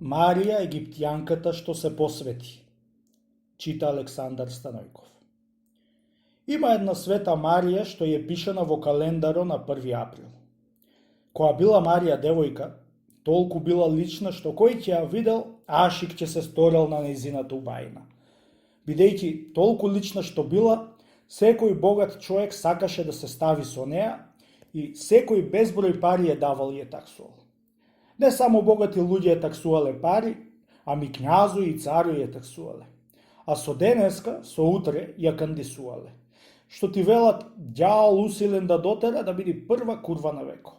Марија египтјанката што се посвети, чита Александар Станојков. Има една света Марија што е пишана во календаро на 1 април. Која била Марија девојка, толку била лична што кој ќе ја видел, ашик ќе се сторел на нејзината убајна. Бидејќи толку лична што била, секој богат човек сакаше да се стави со неа и секој безброј пари е давал и е таксувал. Не само богати луѓе е таксувале пари, ами књазови и царови е таксувале. А со денеска, со утре, ја кандисувале. Што ти велат, ѓавол усилен да дотера да биде прва курва на веко.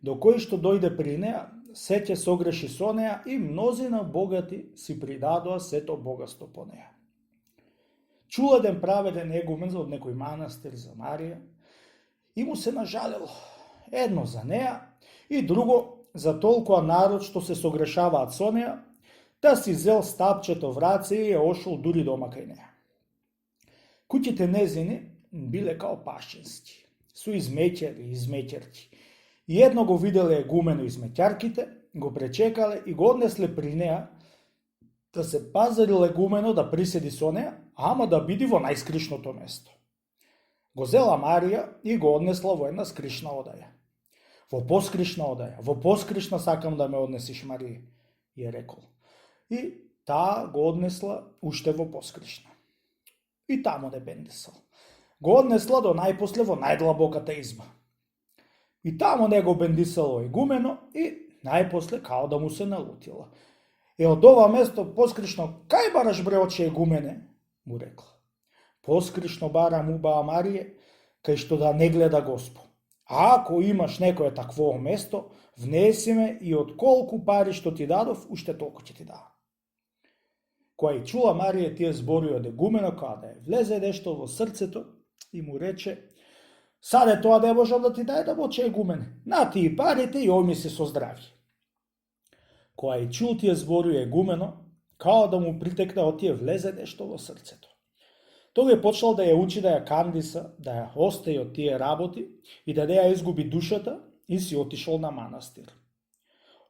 До кој што дојде при неа, се ќе согреши со неа и мнозина богати си придадоа сето богатство по неа. Чул еден праведен егумен од некој манастир за Марија и му се нажалело. Едно за неа и друго за толкова народ што се согрешаваат со неа, да си зел стапчето в раце и е ошол дури дома кај неа. Куќите незини биле као пашински, со измеќери и измеќерки. И едно го виделе егумено измеќарките, го пречекале и го однесле при неа, да се пазарил егумено да приседи со неа, ама да биде во најскришното место. Го зела Марија и го однесла во една скришна одаја. Во поскришна сакам да ме однесиш, Марија, ја рекол. И таа го однесла уште во поскришна. И таму не бендисал. Го однесла до најпосле во најдлабоката изба. И таму не го бендисало егумено и најпосле као да му се налутила. Од ова место поскришно, кај бараш бре оче егумене, му рекла. Поскришно барам, убава Марија, кај што да не гледа Господ. А ако имаш некое такво место, внеси ме и од колку пари што ти дадов, уште толку ќе ти дадам. Која и чула Марија тие зборови од егумено, кога да ја влезе нешто во срцето и му рече: саде тоа не можам да ти дајдам, оче егумене, на ти и парите и оми се со здрави. Која и чул тие зборови егумено, као да му притекна од тие влезе нешто во срцето. Тој почнал да ја учи да ја кандиса, да ја остаи од тие работи и да не ја изгуби душата и си отишол на манастир.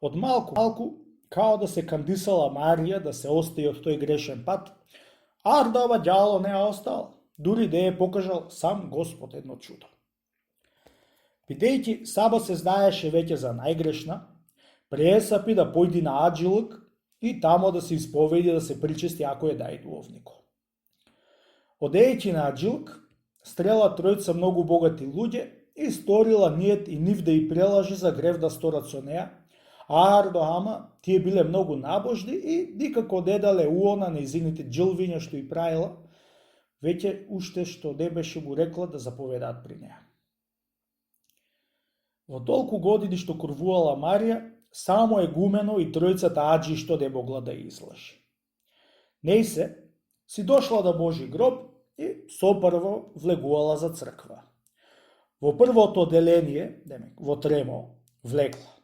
Од малку, као да се кандисала Марија да се остаи од тој грешен пат, ардава ѓаволот не ја остал, дури да ја покажал сам Господ едно чудо. Бидејќи саба се знаеше веќе за најгрешна, пресапи да појди на аджилок и тамо да се исповеди да се причести ако е дај дуовнико. Одејќи на аджилк, стрела тројца многу богати луѓе и сторила ниет и нив да и прелажи за грев да сторат со неа, ама тие биле многу набожни и никако не дале уо на нејзините джилвиња што и правила, веќе уште што не беше му рекла да заповедаат при неа. Во толку години што курвувала Марија, само егумено и тројцата аџи што не могла да излажи. Неј си дошла до Божи гроб и сопрво влегувала за црква. Во првото оделение, во тремо, влегла.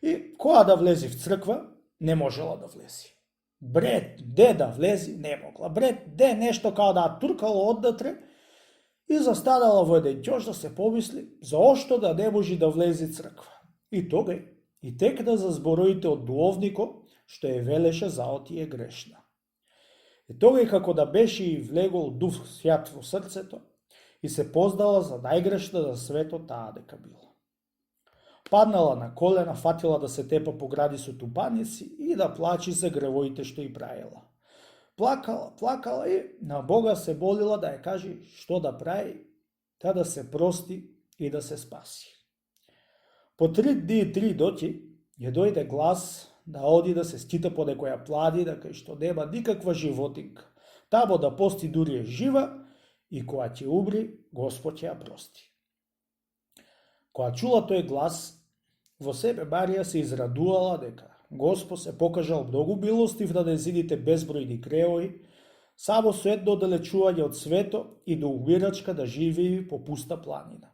И која да влези в црква, не можела да влези. Бред, де да влези, не могла. Бред, де нешто као да туркало оддатре и застанала во еден ќош да се помисли заошто да не може да влези црква. И тогај, и текна за збороите од дуовнико, што е велеше заоти е грешна. И тогај како да беше и влегол дух свјат во срцето и се поздала за најгрешна за светот таа дека била. Паднала на колена, фатила да се тепа по гради со тупаници и да плачи за гревоите што и правила. Плакала и на Бога се молила да ја кажи што да прави, да се прости и да се спаси. По 3 дни и 3 ноќи ја дојде глас да оди да се скита по некоја пладина кај што нема никаква животинка, тамо да пости дури е жива и која ќе умри, Господ ќе ја прости. Која чула тој глас, во себе Марија се израдувала дека Господ се покажал многу милостив на нејзините безбројни гревови, само со едно оддалечување од свето и до умирачка да живеи по пуста планина.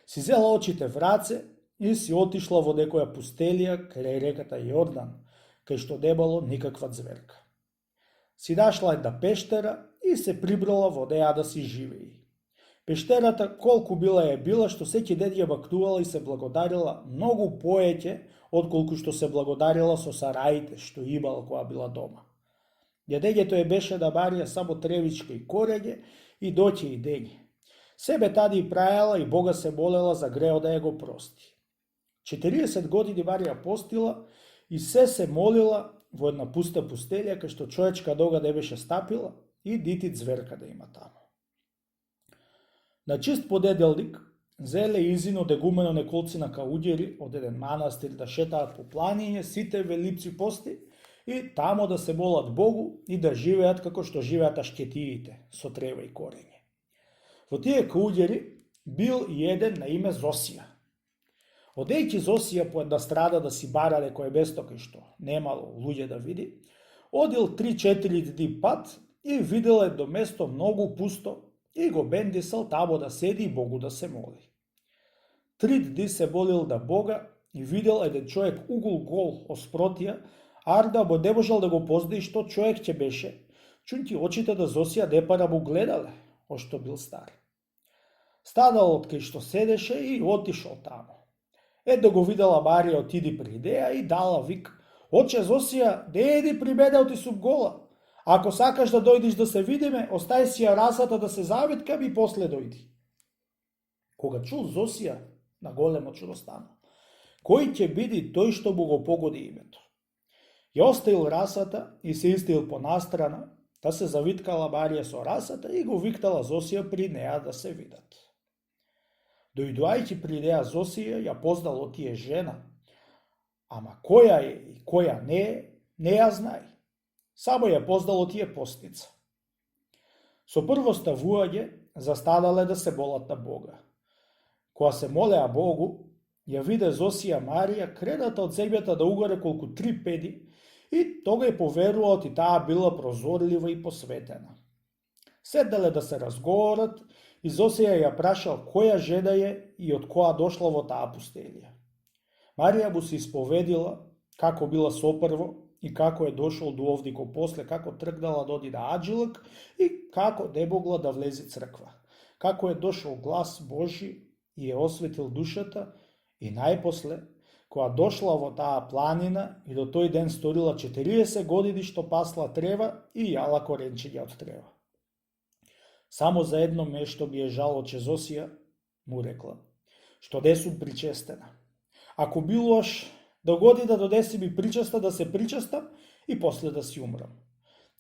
Си зела очите в раце и си отишла во некоја пустелија крај реката Јордан, кај што немало никаква ѕверка. Си нашла една пештера и се прибрала во неа да си живеи. Пештерата колку била што секи ден ја макнувала и се благодарила многу поеќе отколку што се благодарила со сараите што имала која била дома. Јадењето е беше да барија само тревичка и корење и доќе и дење. Себе тади и прајала и Бога се молела за грео да ја го прости. 40 години Марија постила и се молила во една пуста пустелја кај што човечка нога не беше стапила и нити зверка да има таму. На чист понеделник зеле изино дегумено неколцина кауѓери од еден манастир да шетаат по планиње, сите велипци пости и тамо да се молат Богу и да живеат како што живеат ашкетиите, со трева и корење. Во тие кауѓери бил и еден на име Зосија. Одејќи Зосија по една страда да си бара некој место кај што немало луѓе да види, одил 3-4 дни пат и видел едно место многу пусто и го бендисал тамо да седи и Богу да се моли. 3 дни се молил на Бога и видел еден човек угол гол оспротија, арда му не можел да го познаи што човек ќе беше, чунти очите да Зосија не пара му гледале, ошто бил стар. Станал од кај што седеше и отишол тамо. Едно го видела Марија отиди при неја и дала вик: "Оче Зосија, не еди при мене, оти сум гола. Ако сакаш да дојдиш да се видиме, остај си ја расата да се завиткам и после дојди." Кога чул Зосија, на големо чудо станал. Кој ќе биде тој што му го погоди името? Ја оставил расата и се истил по настрана, да се завиткала Марија со расата и го виктала Зосија при неја да се видат. Дојдувајќи при неја Зосија ја познал отие жена, ама која е и која не е, не ја знај. Само ја познал отие постница. Со прво ставување застанале да се молат на Бога. Кога се молеа Богу, ја виде Зосија Марија крената од земјата да угаре колку 3 педи и тога ја поверува оти таа била прозорлива и посветена. Седнале да се разговорат и Зосија ја прашал која жена е и од која дошла во таа пустелија. Марија му се исповедила како била сопрво и како е дошол до овдико после, како тргнала да оди на аджилак и како не могла да влезе црква. Како е дошол глас Божи и е осветил душата и најпосле, кога дошла во таа планина и до тој ден сторила 40 години што пасла трева и јала коренчиња од трева. Само за едно нешто ми е жал, оче Зосија, му рекла, што не сум причестена. Ако билуваш, догоди да донеси ми причеста да се причестам и после да си умрам.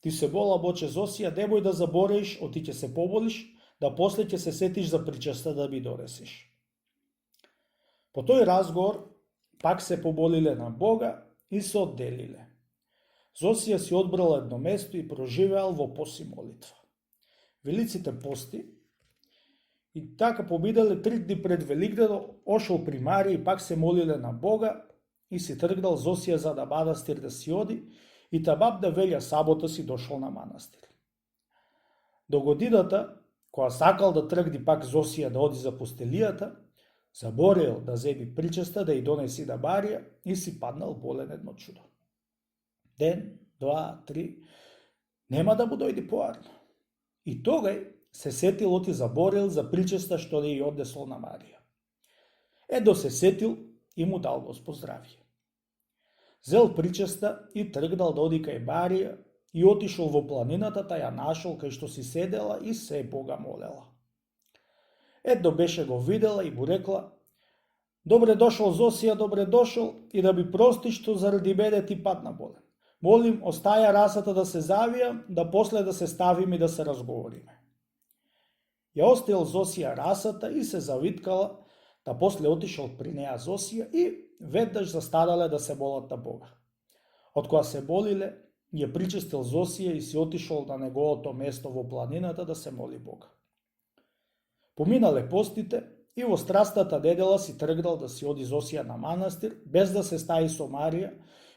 Ти се молам, оче Зосија, немој да забореиш, оти ќе се помолиш, да после ќе се сетиш за причеста да ми донесиш. По тој разговор пак се помолиле на Бога и се одделиле. Зосија си одбрал едно место и проживеал во поси молитва. Велиците пости и така поминале 3 дни пред Великден, ошол при Марија и пак се молиле на Бога и си тргнал Зосија за да манастир да си оди и табам да велја сабота си дошол на манастир. До годината, кога сакал да тргни пак Зосија да оди за постелијата, заборел да земи причеста да ја донеси на Марија и си паднал болен едно чудо. Ден, 2, 3, нема да му дојди поарно. И тогај се сетил оти заборел за причеста што да ја однесол на Марија. Едно се сетил и му дал Господ здравје. Зел причеста и тргнал да оди кај Марија и отишол во планината, та ја нашол кај што си седела и се Бога молела. Едно беше го видела и му рекла: "Добре дошол, Зосија, добре дошол и да ми простиш што заради мене ти падна болен. Молим, остаја расата да се завија, да после да се ставиме и да се разговориме." Ја оставил Зосија расата и се завиткала, да после отишол при неја Зосија и веднаш застанале да се молат на Бога. Од кога се молиле, ја причестил Зосија и си отишол на неговото место во планината да се моли Бога. Поминале постите и во страстната недела си тргнал да си оди Зосија на манастир, без да се стаи со Марија,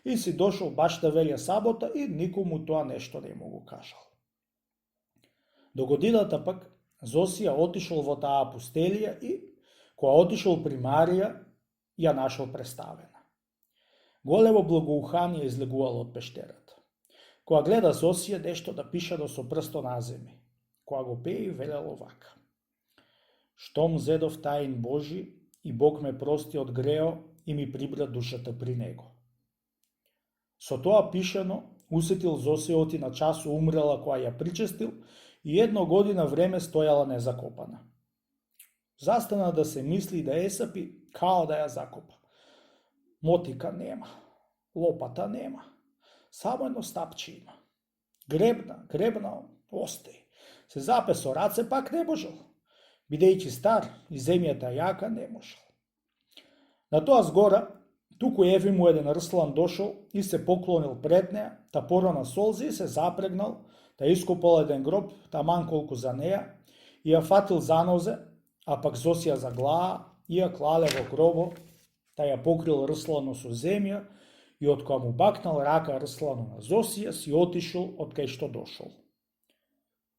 и си дошол баш да велја сабота и никому тоа нешто не му го кажал. До годината пак Зосија отишол во таа пустелија и, кога отишол при Марија, ја нашол преставена. Големо благоухание излегувало од пештерата. Кога гледа Зосија, нешто да пишано со прсто на земја. Кога го пее, велело вака: "Штом зедов таин Божи и Бог ме прости од грео и ми прибра душата при него. Со тоа пишано, усетил Зосија оти на часу умрела која ја причестил и 1 година време стојала незакопана. Застана да се мисли да есапи као да ја закопа. Мотика нема, лопата нема, само едно стапче има. Гребна, остаи. Се запе со раце, пак не можел. Бидејќи стар и земјата јака, не можел. На тоа згора, туку еви му еден рслан дошол и се поклонил пред неа, та порона солзи и се запрегнал, та ископал еден гроб, таман колку за неа, и ја фатил за нозе, а пак Зосија за глава и ја клале во гробо, та ја покрил рслано со земја и од која му бакнал рака рслано на Зосија, си отишол од кај што дошол.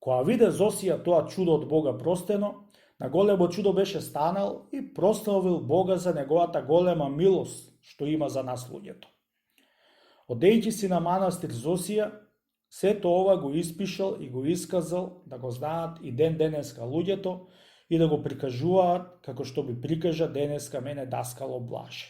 Која виде Зосија тоа чудо од Бога простено, на големо чудо беше станал и прославил Бога за неговата голема милост што има за нас луѓето. Одејќи си на манастир Зосија, сето ова го испишал и го исказал да го знаат и ден денеска луѓето и да го прикажуваат како што би прикажа денеска мене даскало Блаже.